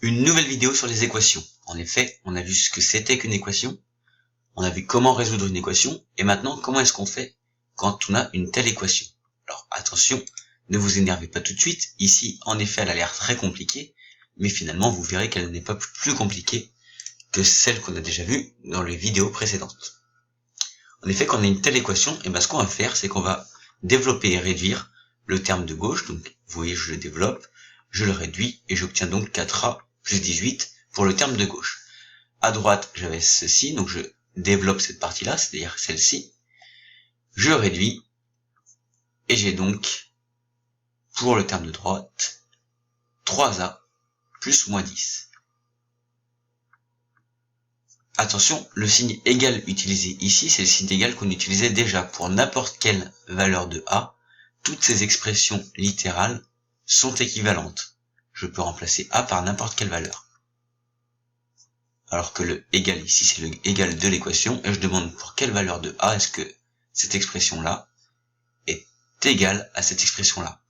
Une nouvelle vidéo sur les équations. En effet, on a vu ce que c'était qu'une équation, on a vu comment résoudre une équation, et maintenant comment est-ce qu'on fait quand on a une telle équation. Alors attention, ne vous énervez pas tout de suite, ici en effet elle a l'air très compliquée, mais finalement vous verrez qu'elle n'est pas plus compliquée que celle qu'on a déjà vue dans les vidéos précédentes. En effet, quand on a une telle équation, et ce qu'on va faire, c'est qu'on va développer et réduire le terme de gauche, donc vous voyez je le développe, je le réduis, et j'obtiens donc 4a plus 18 pour le terme de gauche. À droite, j'avais ceci, donc je développe cette partie-là, c'est-à-dire celle-ci. Je réduis, et j'ai donc, pour le terme de droite, 3a plus moins 10. Attention, le signe égal utilisé ici, c'est le signe égal qu'on utilisait déjà pour n'importe quelle valeur de a. Toutes ces expressions littérales sont équivalentes. Je peux remplacer a par n'importe quelle valeur. Alors que le égal ici, c'est le égal de l'équation, et je demande pour quelle valeur de a est-ce que cette expression-là est égale à cette expression-là.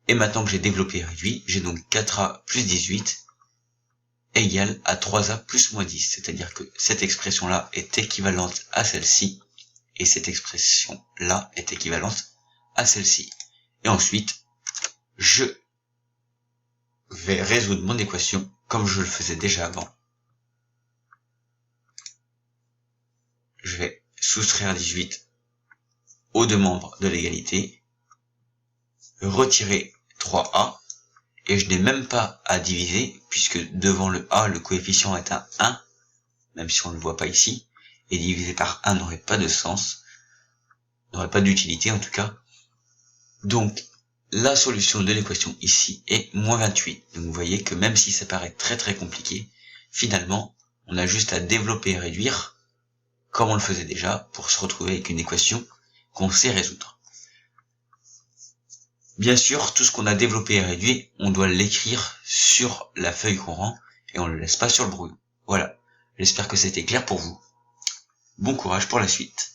Et maintenant que j'ai développé et réduit, j'ai donc 4a plus 18 égale à 3a plus moins 10. C'est-à-dire que cette expression-là est équivalente à celle-ci, et cette expression-là est équivalente à celle-ci. Et ensuite, je vais résoudre mon équation comme je le faisais déjà avant. Je vais soustraire 18 aux deux membres de l'égalité, retirer 3a, et je n'ai même pas à diviser, puisque devant le a, le coefficient est un 1, même si on ne le voit pas ici, et diviser par 1 n'aurait pas de sens, n'aurait pas d'utilité en tout cas. Donc, la solution de l'équation ici est moins 28. Donc vous voyez que même si ça paraît très très compliqué, finalement, on a juste à développer et réduire, comme on le faisait déjà, pour se retrouver avec une équation qu'on sait résoudre. Bien sûr, tout ce qu'on a développé et réduit, on doit l'écrire sur la feuille qu'on rend, et on ne le laisse pas sur le brouillon. Voilà, j'espère que c'était clair pour vous. Bon courage pour la suite.